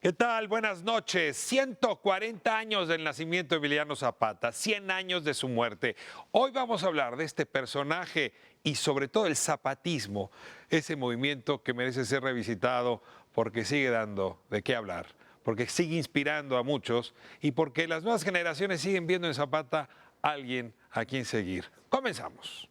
¿Qué tal? Buenas noches. 140 años del nacimiento de Emiliano Zapata, 100 años de su muerte. Hoy vamos a hablar de este personaje y sobre todo el zapatismo, ese movimiento que merece ser revisitado porque sigue dando de qué hablar, porque sigue inspirando a muchos y porque las nuevas generaciones siguen viendo en Zapata a alguien a quien seguir. Comenzamos.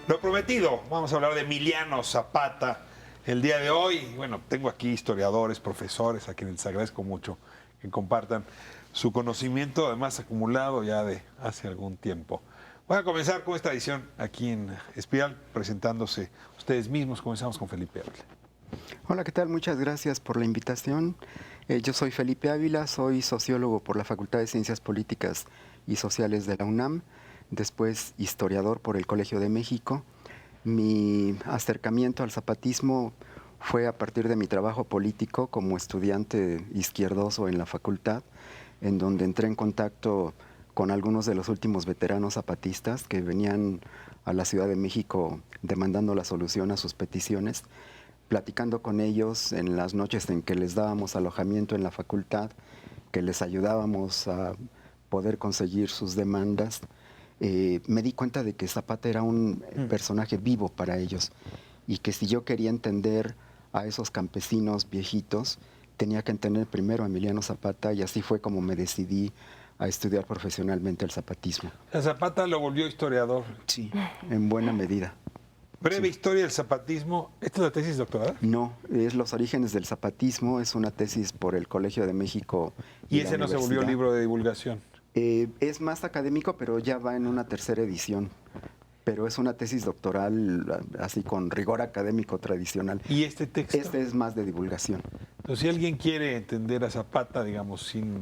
Lo prometido, vamos a hablar de Emiliano Zapata el día de hoy. Bueno, tengo aquí historiadores, profesores, a quienes les agradezco mucho que compartan su conocimiento, además acumulado ya de hace algún tiempo. Voy a comenzar con esta edición aquí en Espiral, presentándose ustedes mismos. Comenzamos con Felipe Ávila. Hola, ¿qué tal? Muchas gracias por la invitación. Yo soy Felipe Ávila, soy sociólogo por la Facultad de Ciencias Políticas y Sociales de la UNAM, después historiador por el Colegio de México. Mi acercamiento al zapatismo fue a partir de mi trabajo político como estudiante izquierdoso en la facultad, en donde entré en contacto con algunos de los últimos veteranos zapatistas que venían a la Ciudad de México demandando la solución a sus peticiones. Platicando con ellos en las noches en que les dábamos alojamiento en la facultad, que les ayudábamos a poder conseguir sus demandas, me di cuenta de que Zapata era un personaje vivo para ellos y que si yo quería entender a esos campesinos viejitos, tenía que entender primero a Emiliano Zapata, y así fue como me decidí a estudiar profesionalmente el zapatismo. Zapata lo volvió historiador. Sí, en buena medida. Breve historia del zapatismo. ¿Esta es la tesis doctoral? No, es Los orígenes del zapatismo, es una tesis por el Colegio de México. Y ese no se volvió libro de divulgación. Es más académico, pero ya va en una tercera edición. Pero es una tesis doctoral así con rigor académico tradicional. ¿Y este texto? Este es más de divulgación. Entonces, si alguien quiere entender a Zapata, digamos, sin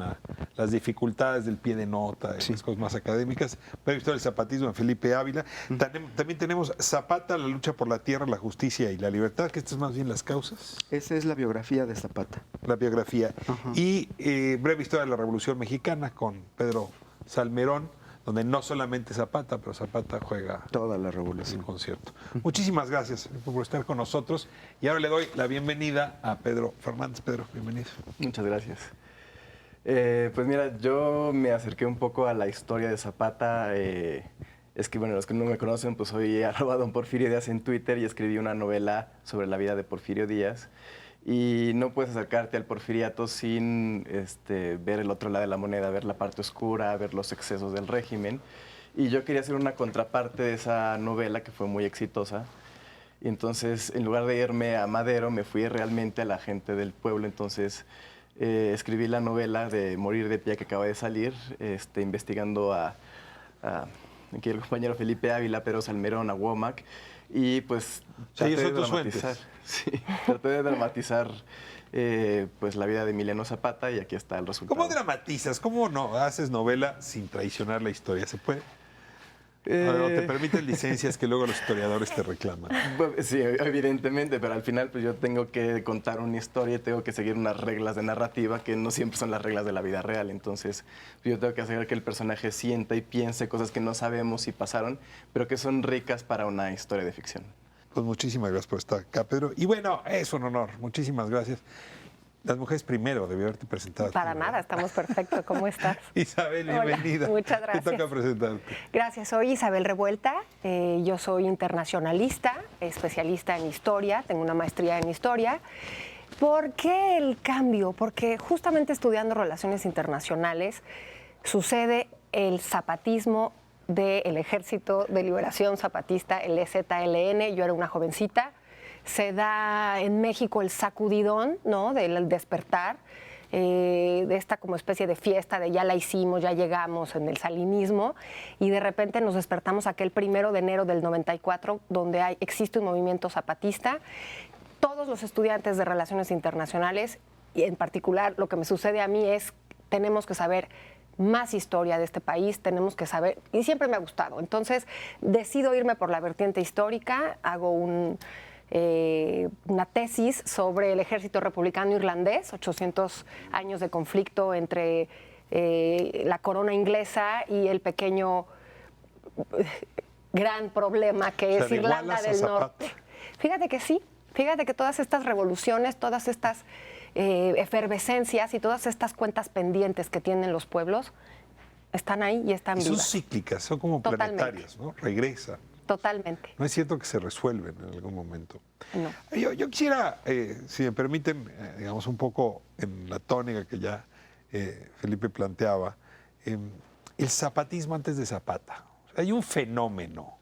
las dificultades del pie de nota, y las cosas más académicas, Breve historia del zapatismo en Felipe Ávila. También tenemos Zapata, la lucha por la tierra, la justicia y la libertad, que esto es más bien las causas. Esa es la biografía de Zapata. La biografía. Y Breve historia de la Revolución Mexicana con Pedro Salmerón, donde no solamente Zapata, pero Zapata juega toda la revolución. En concierto. Muchísimas gracias por estar con nosotros. Y ahora le doy la bienvenida a Pedro Fernández. Pedro, bienvenido. Muchas gracias. Pues mira, yo me acerqué un poco a la historia de Zapata. Es que, bueno, los que no me conocen, pues soy @don Porfirio Díaz en Twitter y escribí una novela sobre la vida de Porfirio Díaz. Y no puedes acercarte al porfiriato sin ver el otro lado de la moneda, ver la parte oscura, ver los excesos del régimen. Y yo quería hacer una contraparte de esa novela que fue muy exitosa. Y entonces, en lugar de irme a Madero, me fui realmente a la gente del pueblo. Entonces, escribí la novela de Morir de pie, que acaba de salir, investigando aquí el compañero Felipe Ávila, Pedro Salmerón, a Womack. Y pues traté de dramatizar, traté de dramatizar pues la vida de Emiliano Zapata, y aquí está el resultado. ¿Cómo dramatizas? ¿Cómo no haces novela sin traicionar la historia? ¿Se puede? ¿O te permiten licencias que luego los historiadores te reclaman? Sí, evidentemente, pero al final pues yo tengo que contar una historia y tengo que seguir unas reglas de narrativa que no siempre son las reglas de la vida real. Entonces yo tengo que hacer que el personaje sienta y piense cosas que no sabemos si pasaron, pero que son ricas para una historia de ficción. Pues muchísimas gracias por estar acá, Pedro. Y bueno, es un honor. Muchísimas gracias. Las mujeres primero, debí haberte presentado. Para nada, estamos perfectos. ¿Cómo estás? Isabel, Hola, bienvenida. muchas gracias. Te toca presentarte. Gracias, soy Isabel Revuelta, yo soy internacionalista, especialista en historia, tengo una maestría en historia. ¿Por qué el cambio? Porque justamente estudiando relaciones internacionales sucede el zapatismo del Ejército de Liberación Zapatista, el EZLN, yo era una jovencita. Se da en México el sacudidón, ¿no?, del despertar, de esta como especie de fiesta de ya la hicimos, ya llegamos en el salinismo, y de repente nos despertamos aquel 1 de enero del 94, donde existe un movimiento zapatista. Todos los estudiantes de Relaciones Internacionales, y en particular lo que me sucede a mí es, tenemos que saber más historia de este país, tenemos que saber, y siempre me ha gustado. Entonces, decido irme por la vertiente histórica, hago una tesis sobre el ejército republicano irlandés, 800 años de conflicto entre la corona inglesa y el pequeño gran problema que es Irlanda del Norte. Fíjate que sí, fíjate que todas estas revoluciones, todas estas efervescencias y todas estas cuentas pendientes que tienen los pueblos están ahí y están vivas. Son cíclicas, son como planetarias, ¿no? Regresan. Totalmente. No es cierto que se resuelven en algún momento. No. Yo quisiera, si me permiten, digamos un poco en la tónica que ya Felipe planteaba, el zapatismo antes de Zapata. O sea, hay un fenómeno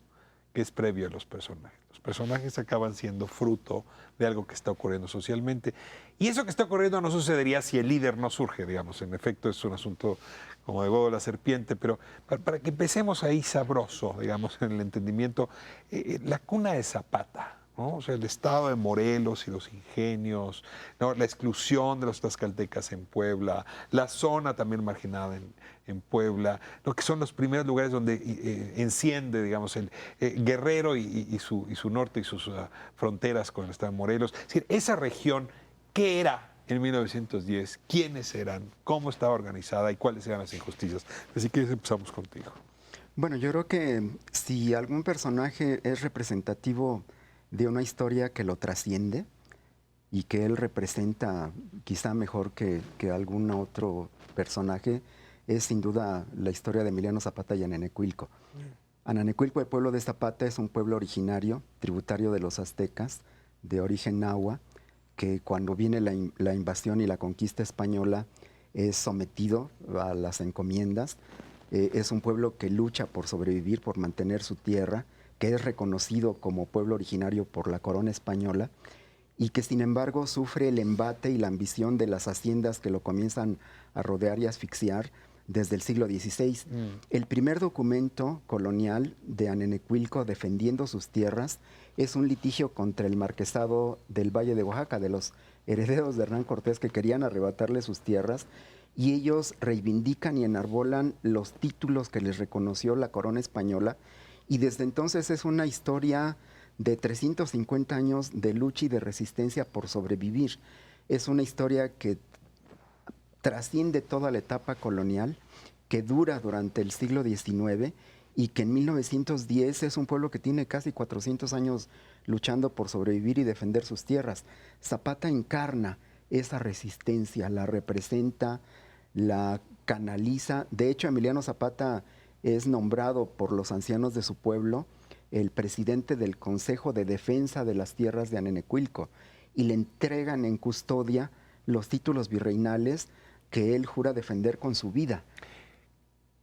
que es previo a los personajes. Los personajes acaban siendo fruto de algo que está ocurriendo socialmente. Y eso que está ocurriendo no sucedería si el líder no surge, digamos. En efecto, es un asunto como de huevo de la serpiente, pero para que empecemos ahí sabroso, digamos, en el entendimiento, la cuna de Zapata, ¿no? O sea, el estado de Morelos y los ingenios, ¿no? La exclusión de los tlaxcaltecas en Puebla, la zona también marginada en Puebla, lo que son los primeros lugares donde enciende, digamos, el Guerrero y su norte y sus fronteras con el estado de Morelos. Es decir, esa región, ¿qué era en 1910? ¿Quiénes eran? ¿Cómo estaba organizada? ¿Y cuáles eran las injusticias? Así que empezamos contigo. Bueno, yo creo que si algún personaje es representativo de una historia que lo trasciende y que él representa quizá mejor que algún otro personaje, es sin duda la historia de Emiliano Zapata y Ananecuilco. Ananecuilco, el pueblo de Zapata, es un pueblo originario, tributario de los aztecas, de origen nahua, que cuando viene la invasión y la conquista española es sometido a las encomiendas. Es un pueblo que lucha por sobrevivir, por mantener su tierra, que es reconocido como pueblo originario por la corona española y que sin embargo sufre el embate y la ambición de las haciendas que lo comienzan a rodear y asfixiar desde el siglo XVI. El primer documento colonial de Ananecuilco defendiendo sus tierras es un litigio contra el marquesado del Valle de Oaxaca, de los herederos de Hernán Cortés que querían arrebatarle sus tierras, y ellos reivindican y enarbolan los títulos que les reconoció la corona española, y desde entonces es una historia de 350 años de lucha y de resistencia por sobrevivir. Es una historia que trasciende toda la etapa colonial, que dura durante el siglo XIX y que en 1910 es un pueblo que tiene casi 400 años luchando por sobrevivir y defender sus tierras. Zapata encarna esa resistencia, la representa, la canaliza. De hecho, Emiliano Zapata es nombrado por los ancianos de su pueblo el presidente del Consejo de Defensa de las Tierras de Ananecuilco y le entregan en custodia los títulos virreinales que él jura defender con su vida.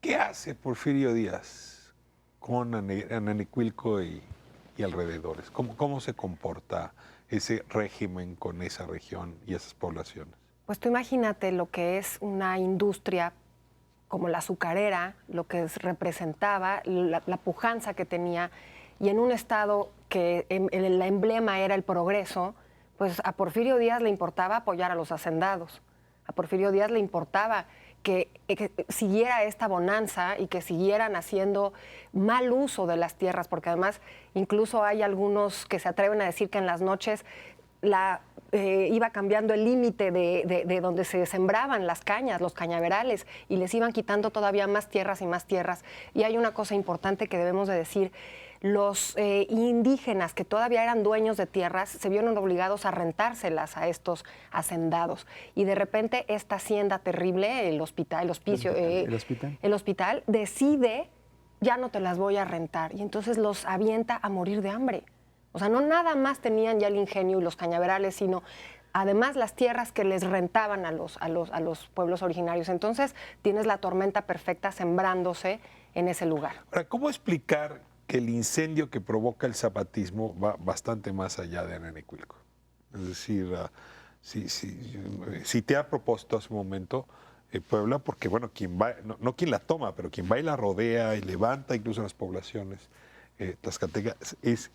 ¿Qué hace Porfirio Díaz con Ananecuilco y alrededores? ¿Cómo se comporta ese régimen con esa región y esas poblaciones? Pues tú imagínate lo que es una industria como la azucarera, lo que representaba, la pujanza que tenía, y en un estado que el emblema era el progreso, pues a Porfirio Díaz le importaba apoyar a los hacendados. A Porfirio Díaz le importaba que siguiera esta bonanza y que siguieran haciendo mal uso de las tierras, porque además incluso hay algunos que se atreven a decir que en las noches iba cambiando el límite de donde se sembraban las cañas, los cañaverales, y les iban quitando todavía más tierras y más tierras. Y hay una cosa importante que debemos de decir. Los indígenas que todavía eran dueños de tierras se vieron obligados a rentárselas a estos hacendados. Y de repente esta hacienda terrible, el hospital decide, ya no te las voy a rentar. Y entonces los avienta a morir de hambre. O sea, no nada más tenían ya el ingenio y los cañaverales, sino además las tierras que les rentaban a los pueblos originarios. Entonces tienes la tormenta perfecta sembrándose en ese lugar. Ahora, ¿cómo explicar que el incendio que provoca el zapatismo va bastante más allá de Nenecuilco? Es decir, si te ha propuesto hace un momento Puebla, porque bueno, quien va, no quien la toma, pero quien va y la rodea y levanta incluso las poblaciones tlaxcaltecas es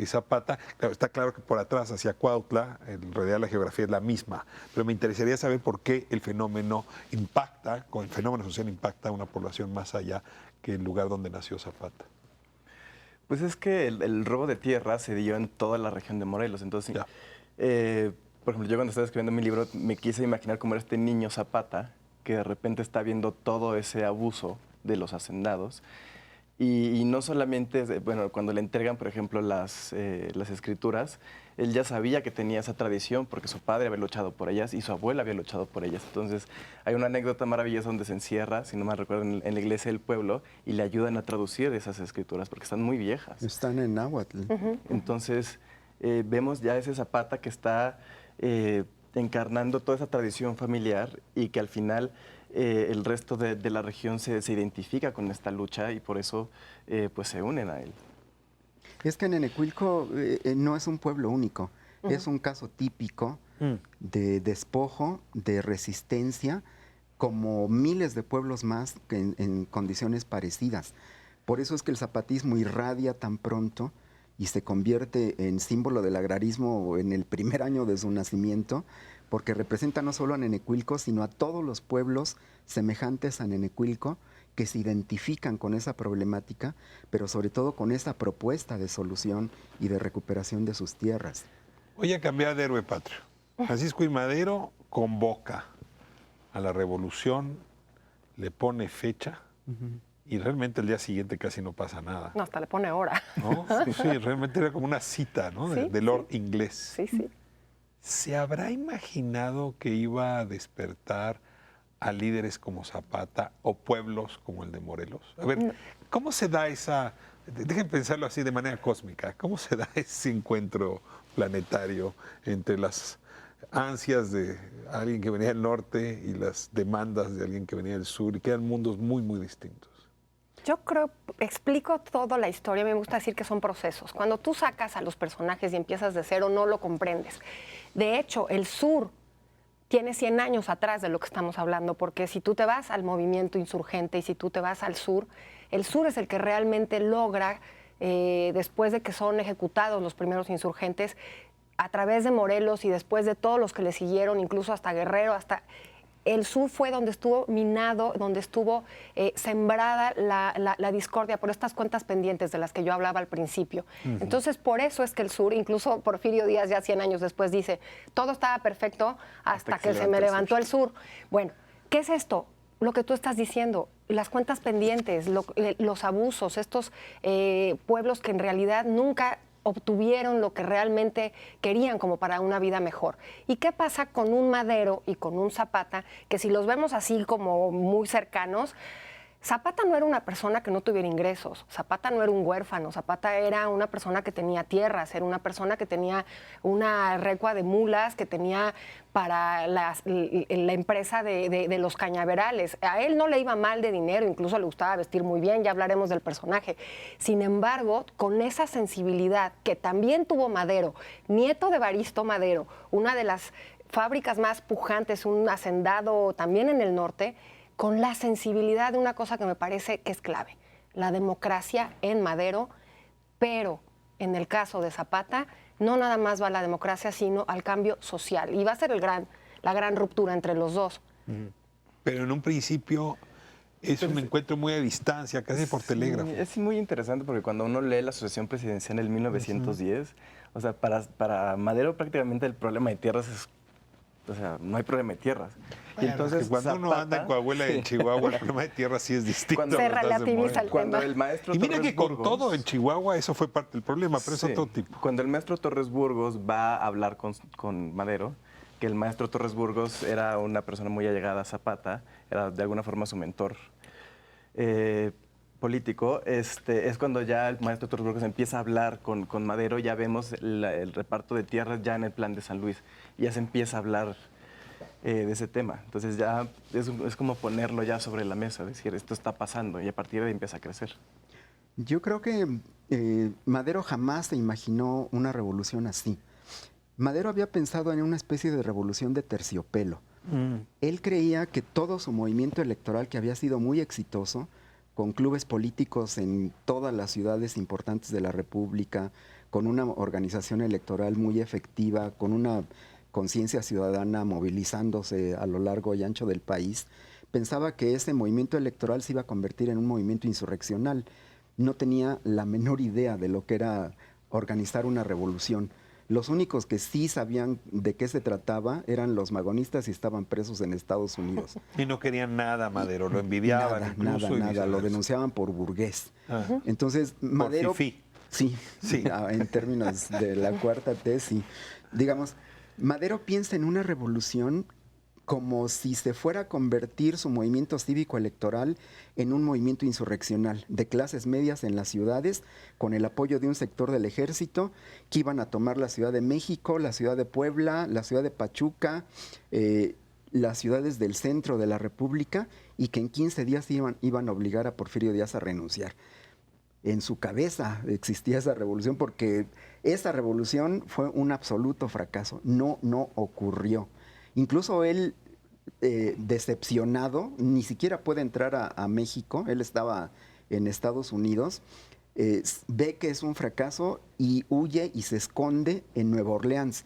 Zapata. Claro, está claro que por atrás, hacia Cuautla, en realidad la geografía es la misma, pero me interesaría saber por qué el fenómeno social impacta a una población más allá que el lugar donde nació Zapata. Pues es que el robo de tierra se dio en toda la región de Morelos. Entonces, por ejemplo, yo cuando estaba escribiendo mi libro me quise imaginar cómo era este niño Zapata que de repente está viendo todo ese abuso de los hacendados. Y no solamente, bueno, cuando le entregan, por ejemplo, las escrituras, él ya sabía que tenía esa tradición porque su padre había luchado por ellas y su abuela había luchado por ellas. Entonces, hay una anécdota maravillosa donde se encierra, si no me recuerdo, en la iglesia del pueblo y le ayudan a traducir esas escrituras porque están muy viejas. Están en náhuatl. Entonces, vemos ya ese Zapata que está encarnando toda esa tradición familiar y que al final el resto de la región se identifica con esta lucha y por eso pues se unen a él. Es que Nenecuilco no es un pueblo único, es un caso típico de despojo, de resistencia, como miles de pueblos más en condiciones parecidas. Por eso es que el zapatismo irradia tan pronto y se convierte en símbolo del agrarismo en el primer año de su nacimiento, porque representa no solo a Nenecuilco, sino a todos los pueblos semejantes a Nenecuilco que se identifican con esa problemática, pero sobre todo con esa propuesta de solución y de recuperación de sus tierras. Voy a cambiar de héroe patrio. Francisco I. Madero convoca a la revolución, le pone fecha y realmente el día siguiente casi no pasa nada. No, hasta le pone hora. ¿No? Sí, realmente era como una cita, ¿no? Sí, de Lord Inglés. Sí, sí. ¿Se habrá imaginado que iba a despertar a líderes como Zapata o pueblos como el de Morelos? A ver, ¿cómo se da esa, dejen pensarlo así de manera cósmica, cómo se da ese encuentro planetario entre las ansias de alguien que venía del norte y las demandas de alguien que venía del sur y que eran mundos muy, muy distintos? Yo creo, explico toda la historia, me gusta decir que son procesos. Cuando tú sacas a los personajes y empiezas de cero, no lo comprendes. De hecho, el sur tiene 100 años atrás de lo que estamos hablando, porque si tú te vas al movimiento insurgente y si tú te vas al sur, el sur es el que realmente logra, después de que son ejecutados los primeros insurgentes, a través de Morelos y después de todos los que le siguieron, incluso hasta Guerrero, hasta... El sur fue donde estuvo minado, donde estuvo sembrada la discordia por estas cuentas pendientes de las que yo hablaba al principio. Entonces, por eso es que el sur, incluso Porfirio Díaz ya 100 años después dice, todo estaba perfecto hasta que se me levantó el sur. Bueno, ¿qué es esto? Lo que tú estás diciendo, las cuentas pendientes, los abusos, estos pueblos que en realidad nunca obtuvieron lo que realmente querían como para una vida mejor. ¿Y qué pasa con un Madero y con un Zapata? Que si los vemos así como muy cercanos, Zapata no era una persona que no tuviera ingresos, Zapata no era un huérfano, Zapata era una persona que tenía tierras, era una persona que tenía una recua de mulas, que tenía para la empresa de los cañaverales. A él no le iba mal de dinero, incluso le gustaba vestir muy bien, ya hablaremos del personaje. Sin embargo, con esa sensibilidad que también tuvo Madero, nieto de Evaristo Madero, una de las fábricas más pujantes, un hacendado también en el norte, con la sensibilidad de una cosa que me parece que es clave, la democracia en Madero, pero en el caso de Zapata, no nada más va a la democracia, sino al cambio social. Y va a ser la gran ruptura entre los dos. Pero en un principio es un encuentro muy a distancia, casi por telégrafo. Es muy interesante porque cuando uno lee la Asociación Presidencial en el 1910, o sea, para Madero prácticamente el problema de tierras es, o sea, no hay problema de tierras. Bueno, y entonces que cuando uno anda en Coahuila y en Chihuahua, el problema de tierra sí es distinto. Cuando se se relativiza el Cuando tema. el maestro Y mira Torres que con Burgos- todo en Chihuahua eso fue parte del problema, pero Sí. es otro tipo. Cuando el maestro Torres Burgos va a hablar con Madero, que el maestro Torres Burgos era una persona muy allegada a Zapata, era de alguna forma su mentor político, es cuando ya el maestro Torres Burgos empieza a hablar con Madero, ya vemos el reparto de tierras ya en el plan de San Luis, y ya se empieza a hablar de ese tema. Entonces ya es como ponerlo ya sobre la mesa, decir, esto está pasando, y a partir de ahí empieza a crecer. Yo creo que Madero jamás se imaginó una revolución así. Madero había pensado en una especie de revolución de terciopelo. Él creía que todo su movimiento electoral, que había sido muy exitoso, con clubes políticos en todas las ciudades importantes de la República, con una organización electoral muy efectiva, con una conciencia ciudadana movilizándose a lo largo y ancho del país, pensaba que ese movimiento electoral se iba a convertir en un movimiento insurreccional. No tenía la menor idea de lo que era organizar una revolución. Los únicos que sí sabían de qué se trataba eran los magonistas y estaban presos en Estados Unidos. Y no querían nada, Madero, lo envidiaban Nada, incluso. y nada, lo viceversa. denunciaban por burgués. Ah. Entonces, Madero... fifí. Sí, Sí. en términos de la cuarta T, sí. Digamos, Madero piensa en una revolución como si se fuera a convertir su movimiento cívico-electoral en un movimiento insurreccional de clases medias en las ciudades, con el apoyo de un sector del ejército, que iban a tomar la Ciudad de México, la Ciudad de Puebla, la Ciudad de Pachuca, las ciudades del centro de la República, y que en 15 días iban a obligar a Porfirio Díaz a renunciar. En su cabeza existía esa revolución, porque esa revolución fue un absoluto fracaso, no ocurrió. Incluso él, decepcionado, ni siquiera puede entrar a México, él estaba en Estados Unidos, ve que es un fracaso y huye y se esconde en Nueva Orleans.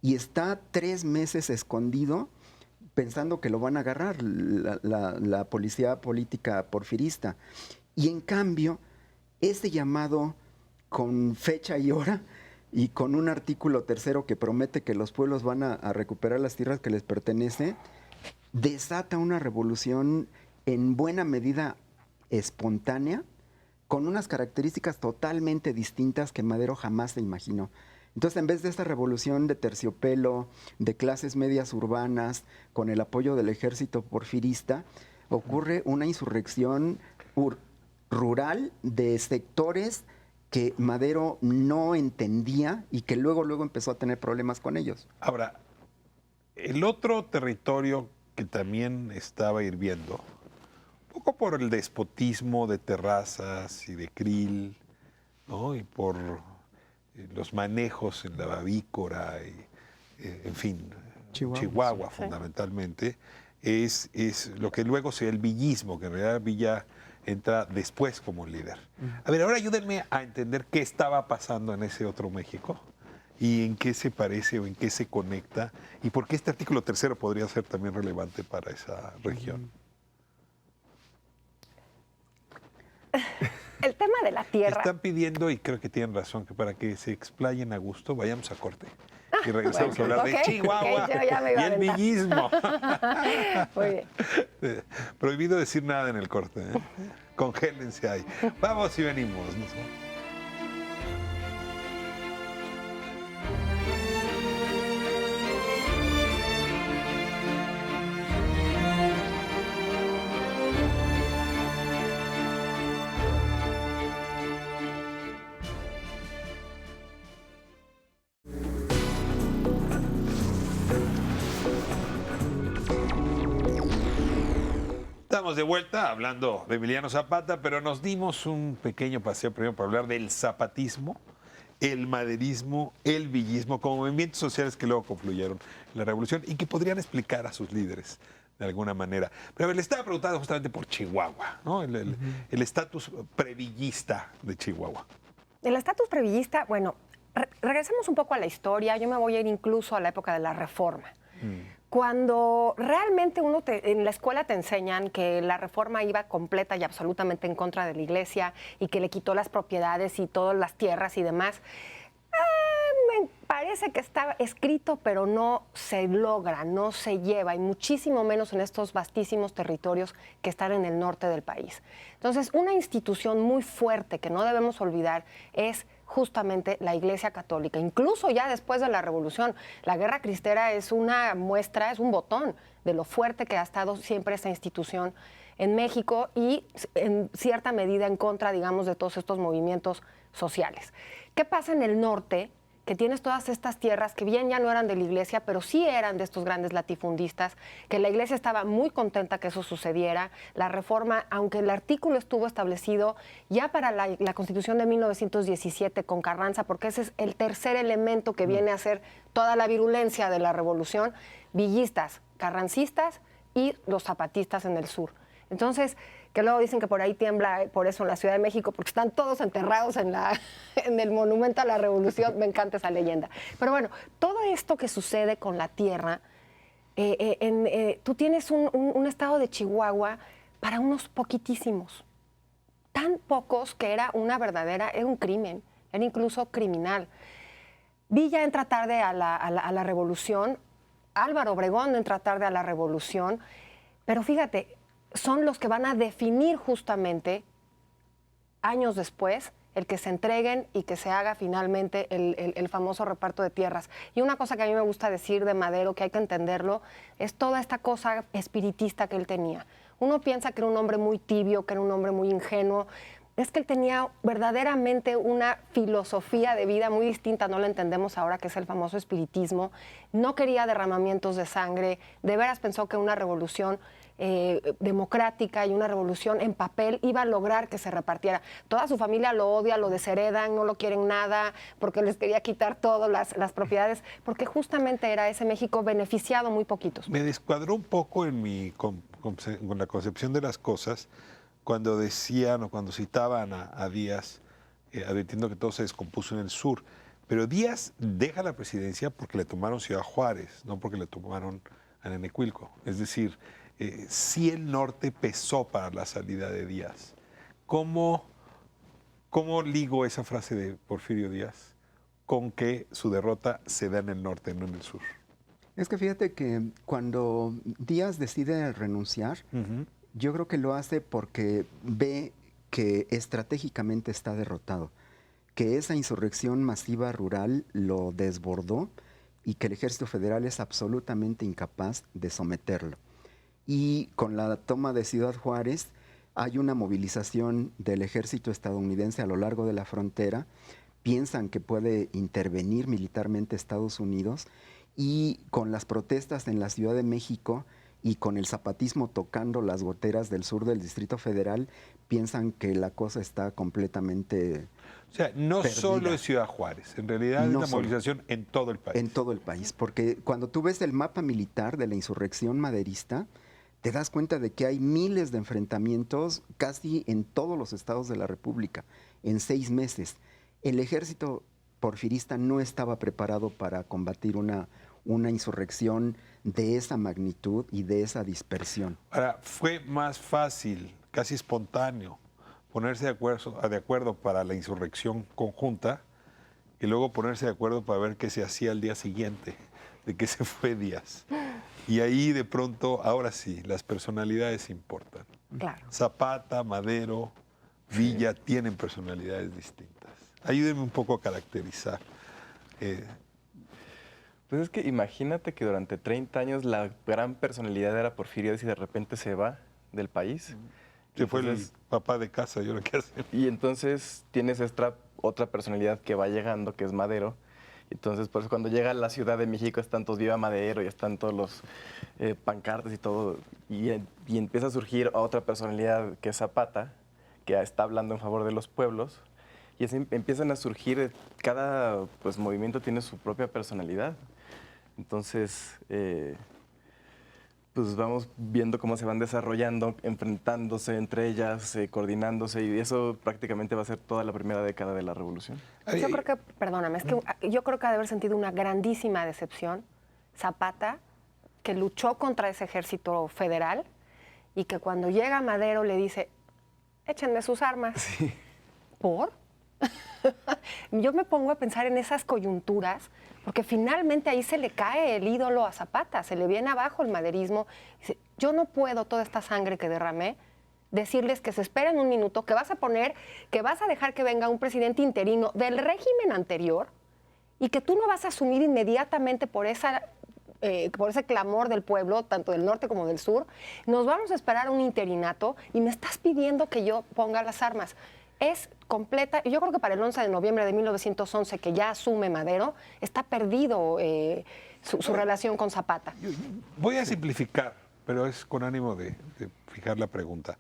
Y está 3 meses escondido pensando que lo van a agarrar la policía política porfirista. Y en cambio, ese llamado con fecha y hora y con un artículo 3º que promete que los pueblos van a recuperar las tierras que les pertenece, desata una revolución en buena medida espontánea, con unas características totalmente distintas que Madero jamás se imaginó. Entonces, en vez de esta revolución de terciopelo, de clases medias urbanas, con el apoyo del ejército porfirista, ocurre una insurrección rural de sectores que Madero no entendía y que luego empezó a tener problemas con ellos. Ahora, el otro territorio que también estaba hirviendo, un poco por el despotismo de Terrazas y de Krill, ¿no? Y por los manejos en la Bavícora, y, en fin, Chihuahua sí. fundamentalmente, es lo que luego sería el villismo, que en realidad Villa entra después como líder. A ver, ahora ayúdenme a entender qué estaba pasando en ese otro México y en qué se parece o en qué se conecta y por qué este artículo 3º podría ser también relevante para esa región. El tema de la tierra. Están pidiendo, y creo que tienen razón, que para que se explayen a gusto, vayamos a corte. Y regresamos a hablar de Ok, Chihuahua ok, yo ya me iba y a el aventar. villismo. Muy bien. Prohibido decir nada en el corte. Congélense ahí. Vamos y venimos. Nos vemos. Estamos de vuelta hablando de Emiliano Zapata, pero nos dimos un pequeño paseo primero para hablar del zapatismo, el maderismo, el villismo, como movimientos sociales que luego confluyeron en la revolución y que podrían explicar a sus líderes de alguna manera. Pero a ver, le estaba preguntando justamente por Chihuahua, ¿no? El estatus previllista de Chihuahua. El estatus previllista, bueno, regresemos un poco a la historia. Yo me voy a ir incluso a la época de la Reforma. cuando realmente en la escuela te enseñan que la reforma iba completa y absolutamente en contra de la iglesia y que le quitó las propiedades y todas las tierras y demás, me parece que está escrito, pero no se logra, no se lleva, y muchísimo menos en estos vastísimos territorios que están en el norte del país. Entonces, una institución muy fuerte que no debemos olvidar es justamente la Iglesia Católica. Incluso ya después de la Revolución, la Guerra Cristera es una muestra, es un botón de lo fuerte que ha estado siempre esta institución en México y en cierta medida en contra, digamos, de todos estos movimientos sociales. ¿Qué pasa en el norte? Que tienes todas estas tierras que bien ya no eran de la iglesia, pero sí eran de estos grandes latifundistas, que la iglesia estaba muy contenta que eso sucediera. La reforma, aunque el artículo estuvo establecido ya para la Constitución de 1917 con Carranza, porque ese es el tercer elemento que viene a ser toda la virulencia de la revolución, villistas, carrancistas y los zapatistas en el sur. Entonces, que luego dicen que por ahí tiembla, por eso en la Ciudad de México, porque están todos enterrados en el Monumento a la Revolución. Me encanta esa leyenda. Pero bueno, todo esto que sucede con la tierra, tú tienes un estado de Chihuahua para unos poquitísimos, tan pocos que era un crimen, era incluso criminal. Villa entra tarde a la Revolución, Álvaro Obregón entra tarde a la Revolución, pero fíjate, son los que van a definir justamente, años después, el que se entreguen y que se haga finalmente el famoso reparto de tierras. Y una cosa que a mí me gusta decir de Madero, que hay que entenderlo, es toda esta cosa espiritista que él tenía. Uno piensa que era un hombre muy tibio, que era un hombre muy ingenuo. Es que él tenía verdaderamente una filosofía de vida muy distinta, no la entendemos ahora, que es el famoso espiritismo. No quería derramamientos de sangre, de veras pensó que una revolución democrática y una revolución en papel iba a lograr que se repartiera. Toda su familia lo odia, lo desheredan, no lo quieren nada, porque les quería quitar todas las propiedades, porque justamente era ese México beneficiado muy poquitos. Me descuadró un poco con la concepción de las cosas cuando decían o cuando citaban a Díaz, advirtiendo que todo se descompuso en el sur. Pero Díaz deja la presidencia porque le tomaron Ciudad Juárez, no porque le tomaron a Nenecuilco. Es decir, sí el norte pesó para la salida de Díaz. ¿Cómo ligo esa frase de Porfirio Díaz con que su derrota se da en el norte, no en el sur? Es que fíjate que cuando Díaz decide renunciar, yo creo que lo hace porque ve que estratégicamente está derrotado, que esa insurrección masiva rural lo desbordó y que el Ejército Federal es absolutamente incapaz de someterlo. Y con la toma de Ciudad Juárez hay una movilización del ejército estadounidense a lo largo de la frontera. Piensan que puede intervenir militarmente Estados Unidos, y con las protestas en la Ciudad de México y con el zapatismo tocando las goteras del sur del Distrito Federal, piensan que la cosa está completamente O sea, no perdida. solo es Ciudad Juárez, en realidad No es la solo. movilización en todo el país. En todo el país, porque cuando tú ves el mapa militar de la insurrección maderista, te das cuenta de que hay miles de enfrentamientos casi en todos los estados de la República, en 6 meses. El ejército porfirista no estaba preparado para combatir una insurrección de esa magnitud y de esa dispersión. Ahora, fue más fácil, casi espontáneo, ponerse de acuerdo para la insurrección conjunta y luego ponerse de acuerdo para ver qué se hacía al día siguiente de que se fue Díaz. Y ahí de pronto, ahora sí, las personalidades importan. Claro. Zapata, Madero, Villa tienen personalidades distintas. Ayúdenme un poco a caracterizar. Pues es que imagínate que durante 30 años la gran personalidad era Porfirio Díaz y de repente se va del país. Se fue el Entonces, papá de casa, yo lo que hace. y entonces tienes esta otra personalidad que va llegando, que es Madero. Entonces, por eso cuando llega a la Ciudad de México están todos Viva Madero y están todos los pancartas y todo. Y empieza a surgir otra personalidad que es Zapata, que está hablando en favor de los pueblos. Y así empiezan a surgir, cada movimiento tiene su propia personalidad. Entonces, pues vamos viendo cómo se van desarrollando, enfrentándose entre ellas, coordinándose, y eso prácticamente va a ser toda la primera década de la revolución. Yo creo que, perdóname, es que yo creo que ha de haber sentido una grandísima decepción Zapata que luchó contra ese ejército federal y que cuando llega Madero le dice, échenme sus armas. Sí. ¿Por? Yo me pongo a pensar en esas coyunturas, porque finalmente ahí se le cae el ídolo a Zapata, se le viene abajo el maderismo. Dice, yo no puedo toda esta sangre que derramé decirles que se esperen un minuto, que vas a dejar que venga un presidente interino del régimen anterior y que tú no vas a asumir inmediatamente por ese clamor del pueblo, tanto del norte como del sur. Nos vamos a esperar a un interinato y me estás pidiendo que yo ponga las armas. Es completa, yo creo que para el 11 de noviembre de 1911, que ya asume Madero, está perdido su relación con Zapata. Voy a simplificar, pero es con ánimo de fijar la pregunta.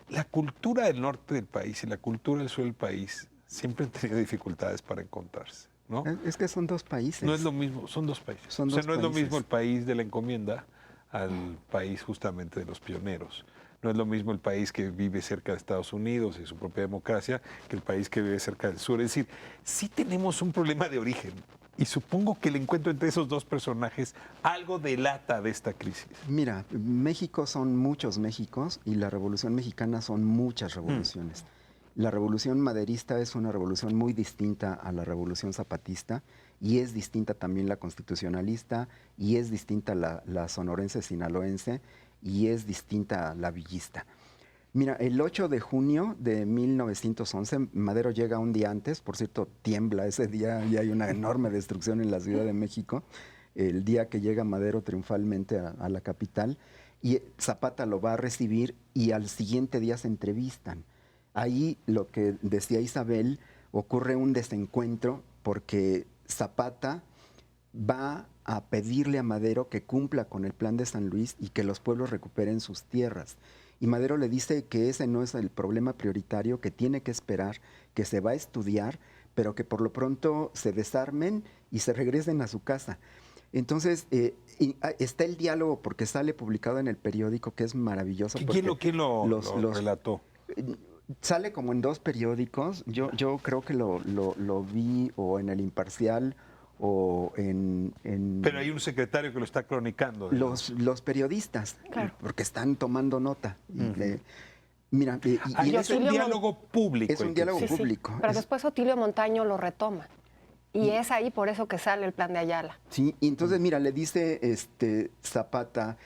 La cultura del norte del país y la cultura del sur del país siempre han tenido dificultades para encontrarse, ¿no? Es que son dos países. No es lo mismo, son dos países. Son o sea, dos no es lo países. mismo el país de la encomienda al país justamente de los pioneros. No es lo mismo el país que vive cerca de Estados Unidos y su propia democracia que el país que vive cerca del sur. Es decir, sí tenemos un problema de origen y supongo que el encuentro entre esos dos personajes algo delata de esta crisis. Mira, México son muchos Méxicos y la Revolución Mexicana son muchas revoluciones. La revolución maderista es una revolución muy distinta a la revolución zapatista y es distinta también la constitucionalista y es distinta la sonorense sinaloense y es distinta la villista. Mira, el 8 de junio de 1911, Madero llega un día antes, por cierto, tiembla ese día y hay una enorme destrucción en la Ciudad de México, el día que llega Madero triunfalmente a la capital, y Zapata lo va a recibir y al siguiente día se entrevistan. Ahí, lo que decía Isabel, ocurre un desencuentro porque Zapata va a pedirle a Madero que cumpla con el plan de San Luis y que los pueblos recuperen sus tierras. Y Madero le dice que ese no es el problema prioritario, que tiene que esperar, que se va a estudiar, pero que por lo pronto se desarmen y se regresen a su casa. Entonces, está el diálogo porque sale publicado en el periódico, que es maravilloso. ¿Quién lo relató? Sale como en dos periódicos. Yo creo que lo vi o en El Imparcial o en Pero hay un secretario que lo está cronicando. los periodistas, Claro. porque están tomando nota. Mira, Ahí es un Otilio diálogo público. es un diálogo Sí, sí. público. Pero Es- después Otilio Montaño lo retoma. Y es ahí por eso que sale el plan de Ayala. Sí, y entonces mira, le dice Zapata,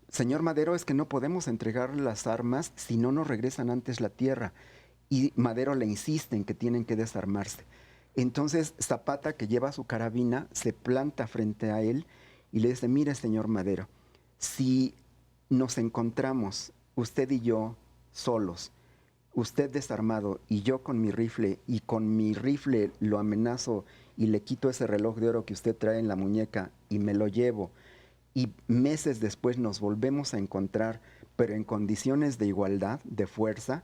señor Madero, es que no podemos entregar las armas si no nos regresan antes la tierra. Y Madero le insiste en que tienen que desarmarse. Entonces Zapata, que lleva su carabina, se planta frente a él y le dice, mire, señor Madero, si nos encontramos, usted y yo, solos, usted desarmado y yo con mi rifle, y con mi rifle lo amenazo y le quito ese reloj de oro que usted trae en la muñeca y me lo llevo, y meses después nos volvemos a encontrar, pero en condiciones de igualdad, de fuerza,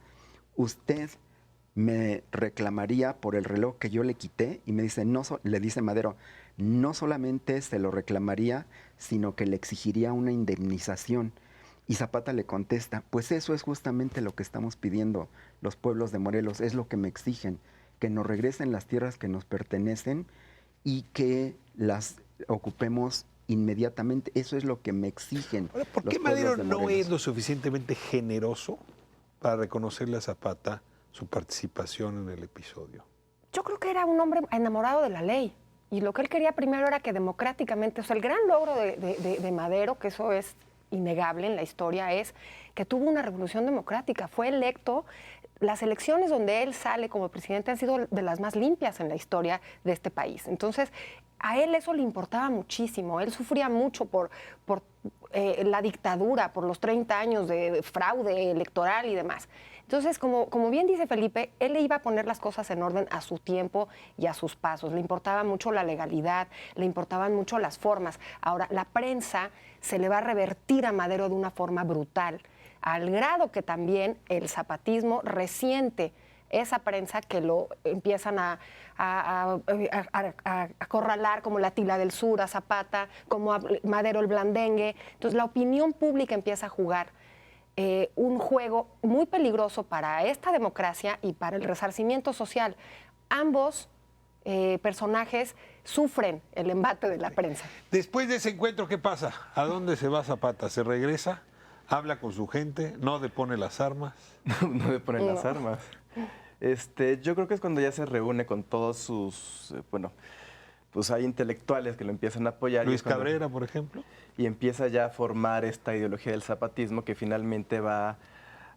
usted me reclamaría por el reloj que yo le quité. Y me dice, le dice Madero, no solamente se lo reclamaría, sino que le exigiría una indemnización. Y Zapata le contesta, pues eso es justamente lo que estamos pidiendo los pueblos de Morelos, es lo que me exigen, que nos regresen las tierras que nos pertenecen y que las ocupemos inmediatamente. Eso es lo que me exigen. Ahora, ¿por los qué pueblos Madero de no Morelos. es lo suficientemente generoso para reconocerle a Zapata su participación en el episodio? Yo creo que era un hombre enamorado de la ley. Y lo que él quería primero era que democráticamente, o sea, el gran logro de Madero, que eso es innegable en la historia, es que tuvo una revolución democrática. Fue electo, las elecciones donde él sale como presidente han sido de las más limpias en la historia de este país. Entonces, a él eso le importaba muchísimo. Él sufría mucho por la dictadura, por los 30 años de fraude electoral y demás. Entonces, como bien dice Felipe, él le iba a poner las cosas en orden a su tiempo y a sus pasos. Le importaba mucho la legalidad, le importaban mucho las formas. Ahora, la prensa se le va a revertir a Madero de una forma brutal, al grado que también el zapatismo resiente esa prensa que lo empiezan a acorralar, como la Tila del Sur, a Zapata, como a Madero el blandengue. Entonces, la opinión pública empieza a jugar un juego muy peligroso para esta democracia y para el resarcimiento social. Ambos personajes sufren el embate de la prensa. Después de ese encuentro, ¿qué pasa? ¿A dónde se va Zapata? ¿Se regresa? ¿Habla con su gente? ¿No depone las armas? No le ponen las armas. Yo creo que es cuando ya se reúne con todos sus, bueno, pues hay intelectuales que lo empiezan a apoyar. Luis Cabrera, por ejemplo. Y empieza ya a formar esta ideología del zapatismo que finalmente va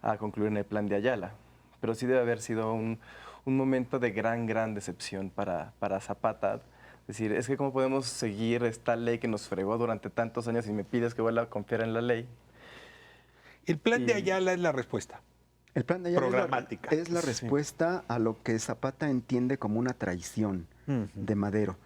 a concluir en el Plan de Ayala. Pero sí debe haber sido un momento de gran decepción para Zapata. Es decir, es que cómo podemos seguir esta ley que nos fregó durante tantos años y me pides que vuelva a confiar en la ley. El Plan de Ayala es la respuesta. El Plan de Ayala Programática. es la respuesta a lo que Zapata entiende como una traición de Madero,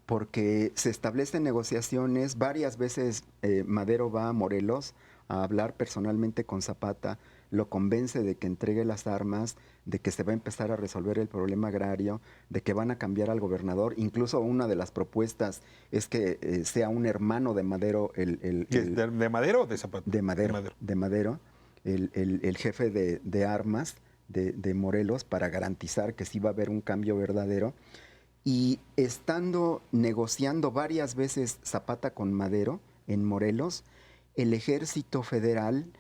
porque se establecen negociaciones, varias veces Madero va a Morelos a hablar personalmente con Zapata, lo convence de que entregue las armas, de que se va a empezar a resolver el problema agrario, de que van a cambiar al gobernador. Incluso una de las propuestas es que sea un hermano de Madero ¿De Madero o de Zapata? de Madero, el jefe de armas de Morelos, para garantizar que sí va a haber un cambio verdadero. Y estando negociando varias veces Zapata con Madero en Morelos, el ejército federal,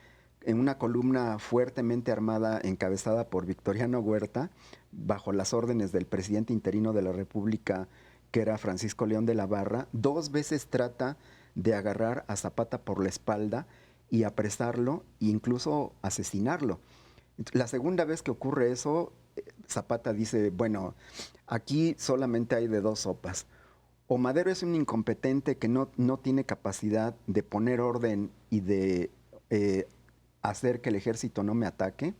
en una columna fuertemente armada encabezada por Victoriano Huerta, bajo las órdenes del presidente interino de la República, que era Francisco León de la Barra, 2 veces trata de agarrar a Zapata por la espalda y apresarlo e incluso asesinarlo. La segunda vez que ocurre eso, Zapata dice, bueno, aquí solamente hay de 2 sopas. O Madero es un incompetente que no tiene capacidad de poner orden y de hacer que el ejército no me ataque,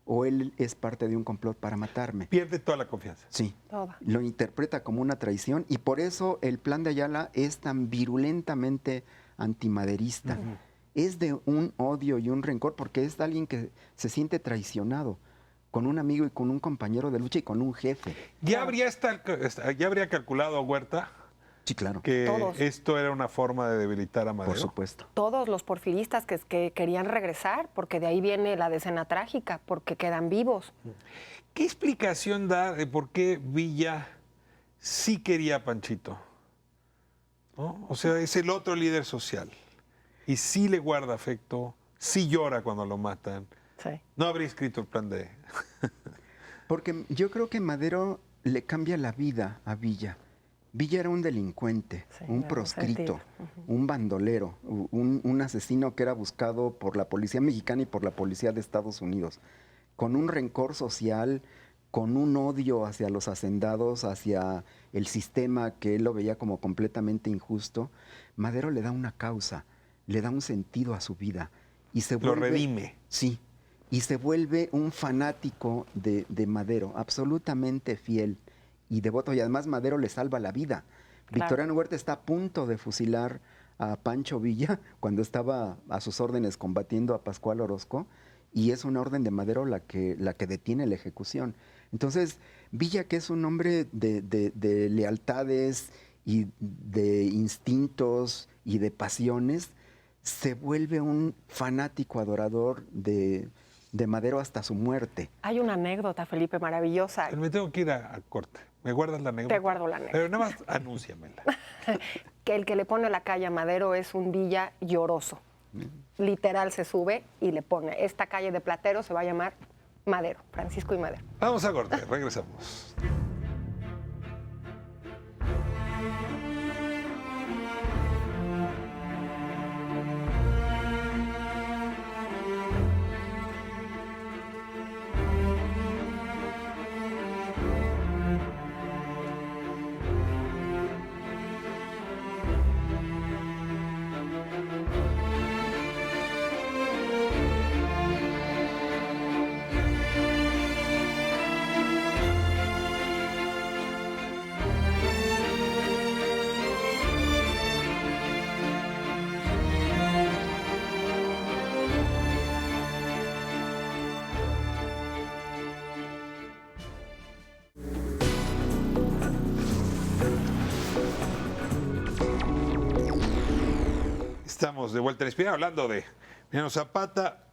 o él es parte de un complot para matarme. Pierde toda la confianza. Sí, Toda. lo interpreta como una traición y por eso el Plan de Ayala es tan virulentamente antimaderista. Es de un odio y un rencor porque es alguien que se siente traicionado con un amigo y con un compañero de lucha y con un jefe. ¿Ya habría calculado Huerta Sí, claro. que Todos. esto era una forma de debilitar a Madero? Por supuesto. Todos los porfiristas que querían regresar, porque de ahí viene la decena trágica, porque quedan vivos. ¿Qué explicación da de por qué Villa sí quería a Panchito? ¿No? O sea, es el otro líder social y sí le guarda afecto, sí llora cuando lo matan. Sí. No habría escrito el plan de... Porque yo creo que Madero le cambia la vida a Villa. Villa era un delincuente, Sí, un en proscrito, sentido. un bandolero, un asesino que era buscado por la policía mexicana y por la policía de Estados Unidos, con un rencor social, con un odio hacia los hacendados, hacia el sistema que él lo veía como completamente injusto. Madero le da una causa, le da un sentido a su vida y se Lo vuelve, redime. Sí, y se vuelve un fanático de Madero, absolutamente fiel y devoto, y además Madero le salva la vida. Claro. Victoriano Huerta está a punto de fusilar a Pancho Villa cuando estaba a sus órdenes combatiendo a Pascual Orozco, y es una orden de Madero la que detiene la ejecución. Entonces, Villa, que es un hombre de lealtades y de instintos y de pasiones, se vuelve un fanático adorador de Madero hasta su muerte. Hay una anécdota, Felipe, maravillosa. Pero me tengo que ir a corte. ¿Me guardas la anécdota? Te guardo la anécdota. Pero nada más anúnciamela. Que el que le pone la calle a Madero es un Villa lloroso. Literal se sube y le pone, esta calle de Platero se va a llamar Madero, Francisco y Madero. Vamos a corte, regresamos. Estamos de vuelta en Espiral hablando de Emiliano Zapata.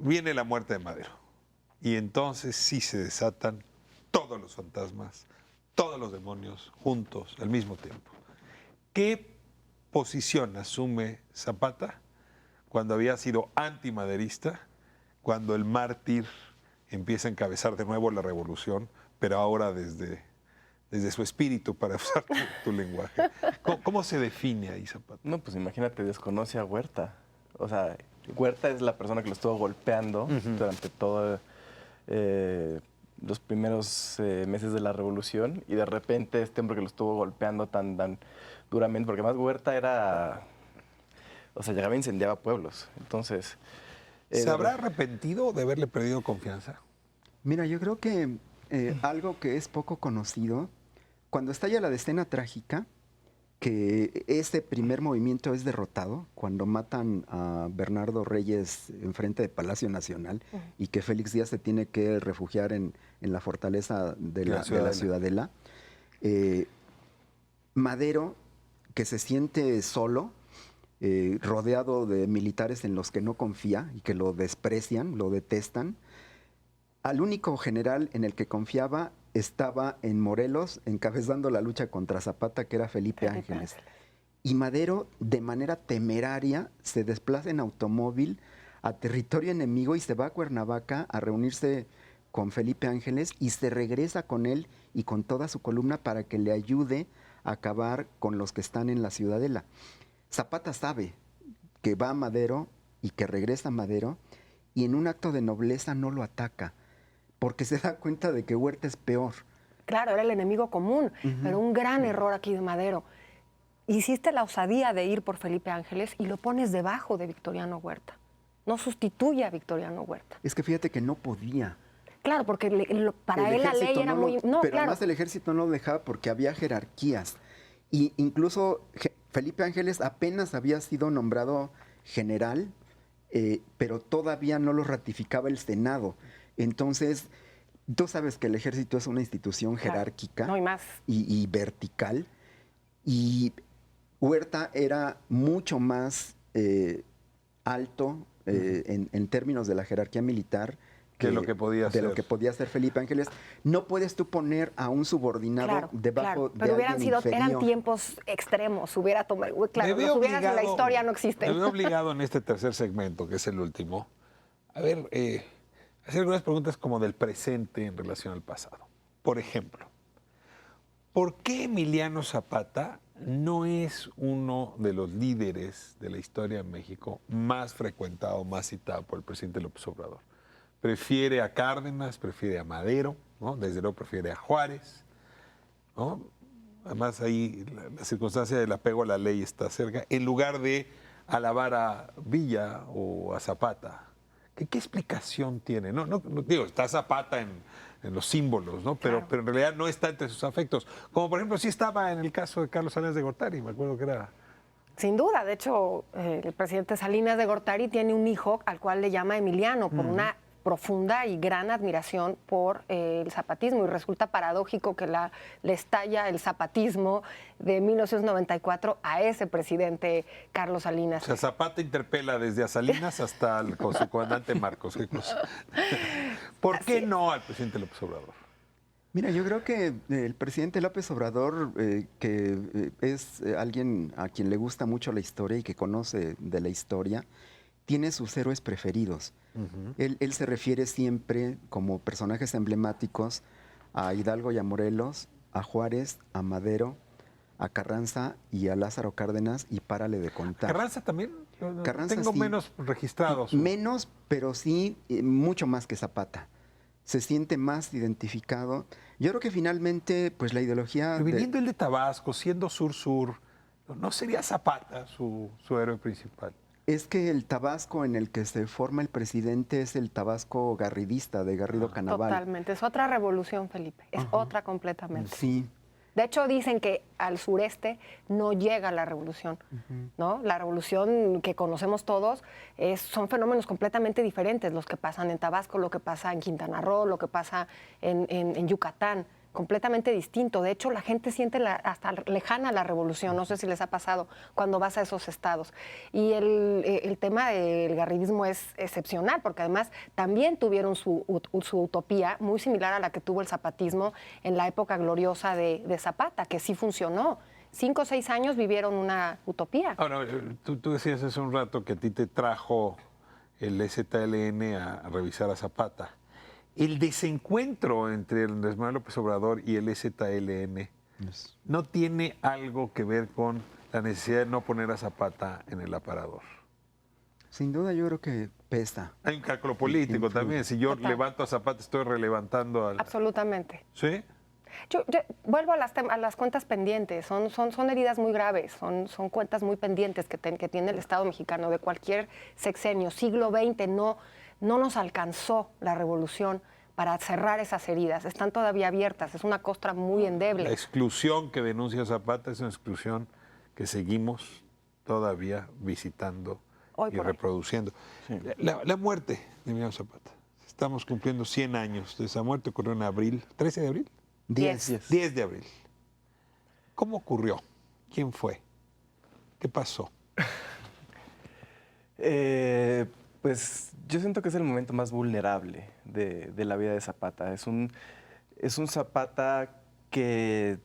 Viene la muerte de Madero. Y entonces sí se desatan todos los fantasmas, todos los demonios juntos al mismo tiempo. ¿Qué posición asume Zapata cuando había sido antimaderista, cuando el mártir empieza a encabezar de nuevo la revolución, pero ahora desde su espíritu, para usar tu lenguaje? ¿Cómo se define ahí Zapata? No, pues imagínate, desconoce a Huerta. O sea, Huerta es la persona que lo estuvo golpeando durante todos los primeros meses de la revolución, y de repente este hombre que lo estuvo golpeando tan duramente, porque además Huerta era, o sea, llegaba e incendiaba pueblos. Entonces, ¿se habrá arrepentido de haberle perdido confianza? Mira, yo creo que algo que es poco conocido, cuando estalla la escena trágica, que este primer movimiento es derrotado, cuando matan a Bernardo Reyes enfrente de Palacio Nacional y que Félix Díaz se tiene que refugiar en la fortaleza de la Ciudadela. Madero, que se siente solo, rodeado de militares en los que no confía y que lo desprecian, lo detestan. Al único general en el que confiaba estaba en Morelos, encabezando la lucha contra Zapata, que era Felipe Ángeles. Y Madero, de manera temeraria, se desplaza en automóvil a territorio enemigo y se va a Cuernavaca a reunirse con Felipe Ángeles y se regresa con él y con toda su columna para que le ayude a acabar con los que están en la Ciudadela. Zapata sabe que va a Madero y que regresa a Madero, y en un acto de nobleza no lo ataca, porque se da cuenta de que Huerta es peor. Claro, era el enemigo común, pero un gran error aquí de Madero. Hiciste la osadía de ir por Felipe Ángeles y lo pones debajo de Victoriano Huerta. No sustituye a Victoriano Huerta. Es que fíjate que no podía. Claro, porque para él la ley era muy... No, pero claro, además el ejército no lo dejaba porque había jerarquías. Y incluso Felipe Ángeles apenas había sido nombrado general, pero todavía no lo ratificaba el Senado. Entonces, tú sabes que el ejército es una institución jerárquica, no, y más. Y vertical, y Huerta era mucho más alto en términos de la jerarquía militar que lo que podía de lo que podía hacer Felipe Ángeles. No puedes tú poner a un subordinado debajo de pero alguien inferior. Eran tiempos extremos, los hubieras en la historia no existen. Me veo obligado en este tercer segmento, que es el último, a ver, hacer algunas preguntas como del presente en relación al pasado. Por ejemplo, ¿por qué Emiliano Zapata no es uno de los líderes de la historia de México más frecuentado, más citado por el presidente López Obrador? Prefiere a Cárdenas, prefiere a Madero, ¿no? Desde luego prefiere a Juárez, ¿no? Además ahí la circunstancia del apego a la ley está cerca, en lugar de alabar a Villa o a Zapata. ¿Qué explicación tiene? No, digo, está Zapata en los símbolos, ¿no? Pero en realidad no está entre sus afectos. Como por ejemplo sí estaba en el caso de Carlos Salinas de Gortari, me acuerdo que era... Sin duda, de hecho, el presidente Salinas de Gortari tiene un hijo al cual le llama Emiliano, por una profunda y gran admiración por el zapatismo, y resulta paradójico que le estalla el zapatismo de 1994 a ese presidente Carlos Salinas. O sea, Zapata interpela desde a Salinas hasta con su comandante Marcos. ¿Qué cosa? ¿Por qué no al presidente López Obrador? Mira, yo creo que el presidente López Obrador, que es alguien a quien le gusta mucho la historia y que conoce de la historia, tiene sus héroes preferidos. Él se refiere siempre como personajes emblemáticos a Hidalgo y a Morelos, a Juárez, a Madero, a Carranza y a Lázaro Cárdenas, y párale de contar. ¿Carranza también? Carranza tengo sí, menos registrados. Menos, pero sí mucho más que Zapata. Se siente más identificado. Yo creo que finalmente, pues la ideología... Pero viniendo él de Tabasco, siendo sur-sur, ¿no sería Zapata su héroe principal? Es que el Tabasco en el que se forma el presidente es el Tabasco garridista de Garrido Canaval. Totalmente, es otra revolución, Felipe, es otra completamente. Sí. De hecho, dicen que al sureste no llega la revolución, ¿no? La revolución que conocemos todos son fenómenos completamente diferentes, los que pasan en Tabasco, lo que pasa en Quintana Roo, lo que pasa en Yucatán. completamente distinto. De hecho, la gente siente hasta lejana la revolución. No sé si les ha pasado cuando vas a esos estados. Y el tema del garridismo es excepcional, porque además también tuvieron su utopía muy similar a la que tuvo el zapatismo en la época gloriosa de Zapata, que sí funcionó. 5 o 6 años vivieron una utopía. Ahora, tú decías hace un rato que a ti te trajo el EZLN a revisar a Zapata. El desencuentro entre Andrés Manuel López Obrador y el EZLN no tiene algo que ver con la necesidad de no poner a Zapata en el aparador. Sin duda yo creo que pesa. Hay un cálculo político también. Si yo Total. levanto a Zapata, estoy relevantando al... Absolutamente. ¿Sí? Yo vuelvo a las cuentas pendientes. Son heridas muy graves, son cuentas muy pendientes que tiene el Estado mexicano de cualquier sexenio. Siglo XX no nos alcanzó la revolución para cerrar esas heridas. Están todavía abiertas. Es una costra muy endeble. La exclusión que denuncia Zapata es una exclusión que seguimos todavía visitando Hoy y por hoy. reproduciendo. La muerte de Emiliano Zapata. Estamos cumpliendo 100 años de esa muerte. Ocurrió en abril, 13 de abril. 10. 10 de abril. ¿Cómo ocurrió? ¿Quién fue? ¿Qué pasó? Pues yo siento que es el momento más vulnerable de la vida de Zapata. Es un Zapata que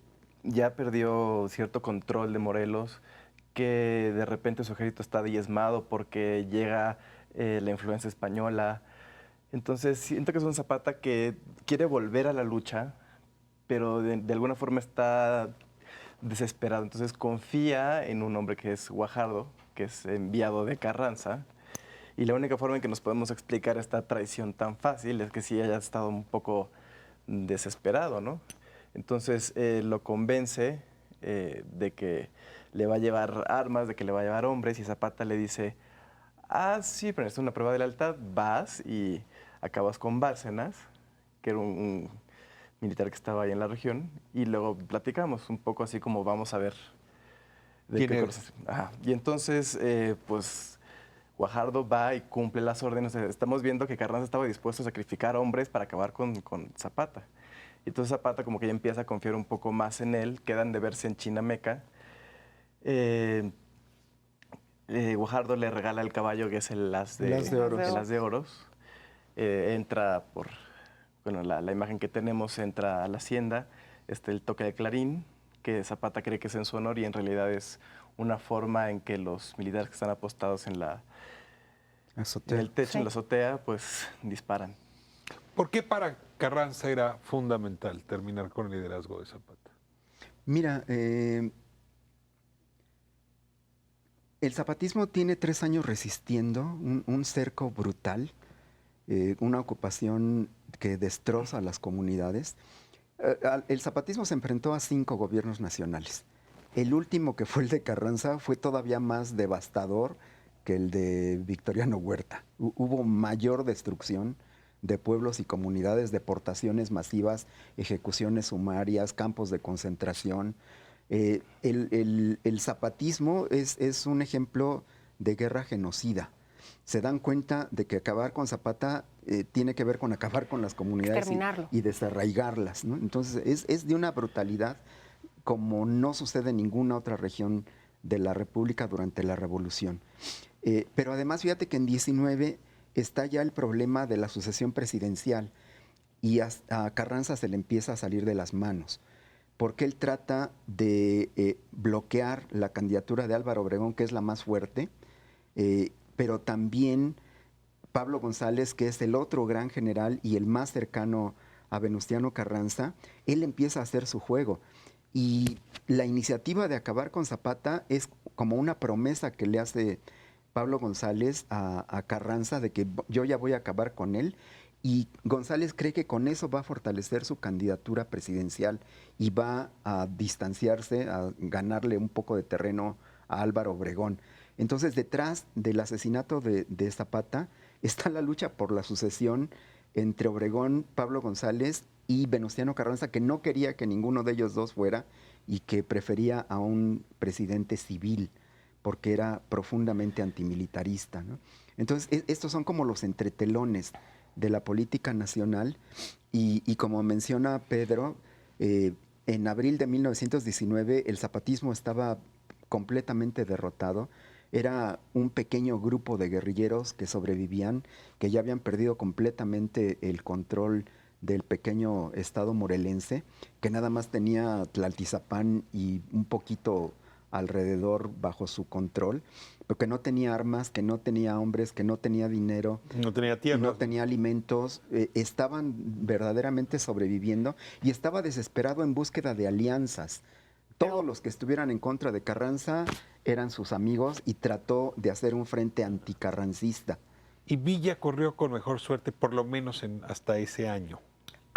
ya perdió cierto control de Morelos, que de repente su ejército está diezmado porque llega la influencia española. Entonces siento que es un Zapata que quiere volver a la lucha, pero de alguna forma está desesperado. Entonces confía en un hombre que es Guajardo, que es enviado de Carranza. Y la única forma en que nos podemos explicar esta traición tan fácil es que sí haya estado un poco desesperado, ¿no? Entonces lo convence de que le va a llevar armas, de que le va a llevar hombres, y Zapata le dice, ah, sí, pero es una prueba de lealtad, vas y acabas con Bárcenas, que era un militar que estaba ahí en la región, y luego platicamos un poco así como vamos a ver de ¿Quién qué era? cosas. Ajá. Y entonces, pues, Guajardo va y cumple las órdenes. Estamos viendo que Carranza estaba dispuesto a sacrificar hombres para acabar con Zapata. Y entonces Zapata como que ya empieza a confiar un poco más en él, quedan de verse en Chinameca. Guajardo le regala el caballo que es el as de, El as de oros. el as de oros. Entra por, bueno, la imagen que tenemos, entra a la hacienda, el toque de clarín, que Zapata cree que es en su honor y en realidad es una forma en que los militares que están apostados en Azotea. el techo, Sí. en la azotea, pues disparan. ¿Por qué para Carranza era fundamental terminar con el liderazgo de Zapata? Mira, el zapatismo tiene 3 años resistiendo un cerco brutal, una ocupación que destroza a las comunidades. El zapatismo se enfrentó a 5 gobiernos nacionales. El último, que fue el de Carranza, fue todavía más devastador que el de Victoriano Huerta. Hubo mayor destrucción de pueblos y comunidades, deportaciones masivas, ejecuciones sumarias, campos de concentración. El zapatismo es un ejemplo de guerra genocida. Se dan cuenta de que acabar con Zapata tiene que ver con acabar con las comunidades Exterminarlo. y desarraigarlas, ¿no? Entonces es de una brutalidad como no sucede en ninguna otra región de la República durante la Revolución. Pero además fíjate que en 19 está ya el problema de la sucesión presidencial y a Carranza se le empieza a salir de las manos, porque él trata de bloquear la candidatura de Álvaro Obregón, que es la más fuerte, pero también Pablo González, que es el otro gran general y el más cercano a Venustiano Carranza, él empieza a hacer su juego. Y la iniciativa de acabar con Zapata es como una promesa que le hace Pablo González a Carranza de que yo ya voy a acabar con él. Y González cree que con eso va a fortalecer su candidatura presidencial y va a distanciarse, a ganarle un poco de terreno a Álvaro Obregón. Entonces, detrás del asesinato de Zapata está la lucha por la sucesión entre Obregón, Pablo González y Venustiano Carranza, que no quería que ninguno de ellos dos fuera y que prefería a un presidente civil porque era profundamente antimilitarista, ¿no? Entonces, estos son como los entretelones de la política nacional y como menciona Pedro, En abril de 1919 el zapatismo estaba completamente derrotado. Era un pequeño grupo de guerrilleros que sobrevivían, que ya habían perdido completamente el control del pequeño estado morelense, que nada más tenía Tlaltizapán y un poquito alrededor bajo su control, pero que no tenía armas, que no tenía hombres, que no tenía dinero, No tenía tierra. no tenía alimentos, estaban verdaderamente sobreviviendo y estaba desesperado en búsqueda de alianzas. Todos los que estuvieran en contra de Carranza eran sus amigos y trató de hacer un frente anticarrancista. Y Villa corrió con mejor suerte, por lo menos hasta ese año.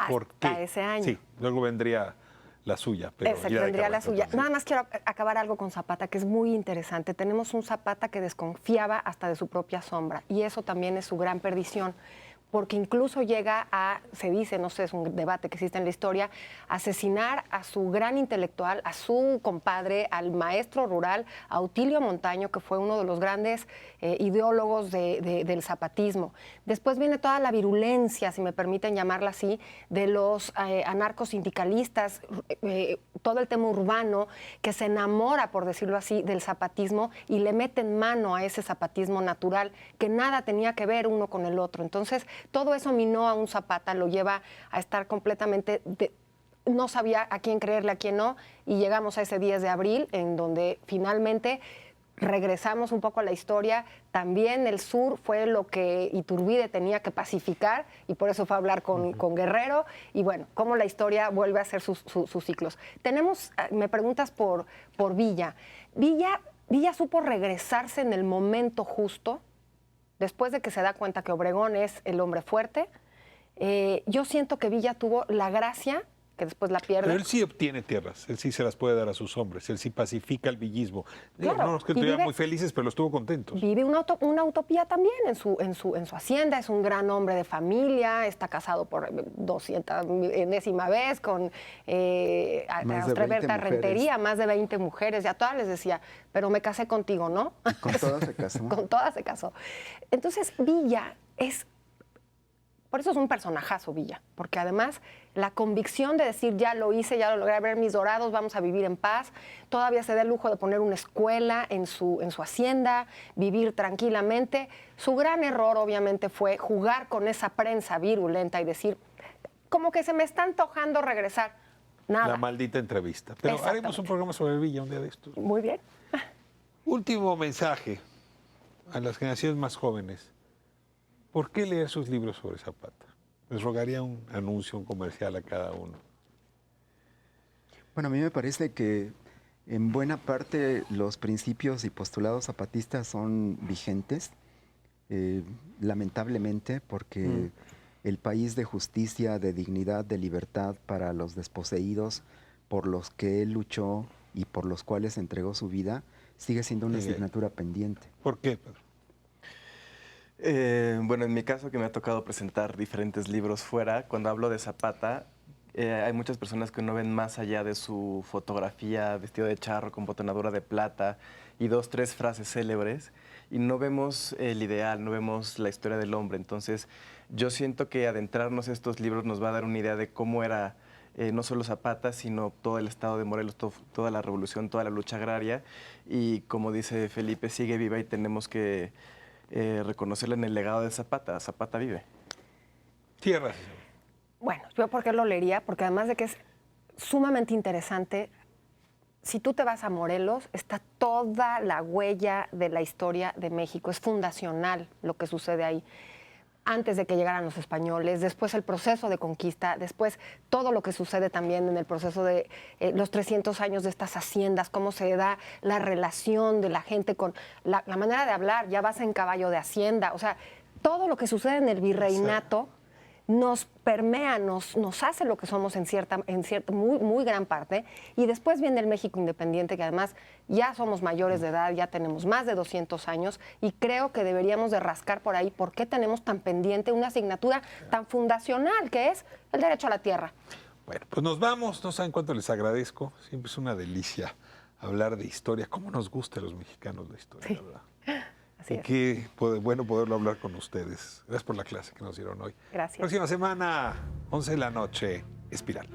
¿Por Hasta qué? ese año. Sí, luego vendría la suya. Pero Exacto, ya de vendría la Carranza, suya. entonces. Nada más quiero acabar algo con Zapata, que es muy interesante. Tenemos un Zapata que desconfiaba hasta de su propia sombra, y eso también es su gran perdición, porque incluso llega a, se dice, no sé, es un debate que existe en la historia, asesinar a su gran intelectual, a su compadre, al maestro rural, Autilio Montaño, que fue uno de los grandes ideólogos del zapatismo. Después viene toda la virulencia, si me permiten llamarla así, de los anarcosindicalistas, todo el tema urbano, que se enamora, por decirlo así, del zapatismo y le meten mano a ese zapatismo natural, que nada tenía que ver uno con el otro. Entonces, todo eso minó a un Zapata, lo lleva a estar completamente, no sabía a quién creerle, a quién no, y llegamos a ese 10 de abril, en donde finalmente regresamos un poco a la historia. También el sur fue lo que Iturbide tenía que pacificar, y por eso fue a hablar con Guerrero, y bueno, cómo la historia vuelve a hacer sus ciclos. Tenemos, me preguntas por Villa. Villa supo regresarse en el momento justo, después de que se da cuenta que Obregón es el hombre fuerte. Yo siento que Villa tuvo la gracia, que después la pierde. Pero él sí obtiene tierras, él sí se las puede dar a sus hombres, él sí pacifica el villismo. Digo, Claro, no es que y estuvieran muy felices, pero los tuvo contentos. Vive una utopía también en su hacienda, es un gran hombre de familia, está casado por 200ª vez con Berta Rentería, más de 20 mujeres, ya todas les decía, pero me casé contigo, ¿no? Con todas se casó. Con todas se casó. Entonces, Villa es... Por eso es un personajazo, Villa, porque además la convicción de decir, ya lo hice, ya lo logré, ver mis dorados, vamos a vivir en paz, todavía se da el lujo de poner una escuela en su hacienda, vivir tranquilamente. Su gran error, obviamente, fue jugar con esa prensa virulenta y decir, como que se me está antojando regresar. Nada. La maldita entrevista. Pero haremos un programa sobre Villa un día de estos. Muy bien. Último mensaje a las generaciones más jóvenes. ¿Por qué leer sus libros sobre Zapata? Les rogaría un anuncio, un comercial a cada uno. Bueno, a mí me parece que en buena parte los principios y postulados zapatistas son vigentes, lamentablemente, porque el país de justicia, de dignidad, de libertad para los desposeídos, por los que él luchó y por los cuales entregó su vida, sigue siendo una asignatura pendiente. ¿Por qué, Pedro? Bueno, en mi caso, que me ha tocado presentar diferentes libros fuera, cuando hablo de Zapata, hay muchas personas que no ven más allá de su fotografía, vestido de charro, con botonadura de plata y 2, 3 frases célebres, y no vemos el ideal, no vemos la historia del hombre. Entonces, yo siento que adentrarnos a estos libros nos va a dar una idea de cómo era no solo Zapata, sino todo el estado de Morelos, toda la revolución, toda la lucha agraria, y como dice Felipe, sigue viva y tenemos que reconocerla en el legado de Zapata. Zapata vive. Tierras. Bueno, yo por qué lo leería, porque además de que es sumamente interesante, si tú te vas a Morelos, está toda la huella de la historia de México. Es fundacional lo que sucede ahí. Antes de que llegaran los españoles, después el proceso de conquista, después todo lo que sucede también en el proceso de los 300 años de estas haciendas, cómo se da la relación de la gente con la manera de hablar, ya vas en caballo de hacienda, o sea, todo lo que sucede en el virreinato nos permea, nos hace lo que somos en cierta muy gran parte, y después viene el México independiente, que además ya somos mayores de edad, ya tenemos más de 200 años, y creo que deberíamos de rascar por ahí por qué tenemos tan pendiente una asignatura tan fundacional, que es el derecho a la tierra. Bueno, pues nos vamos, no saben cuánto les agradezco, siempre es una delicia hablar de historia, cómo nos gusta a los mexicanos la historia, Sí. ¿verdad? Así Y es. qué bueno poderlo hablar con ustedes. Gracias por la clase que nos dieron hoy. Gracias. Próxima semana, 11 de la noche, Espiral.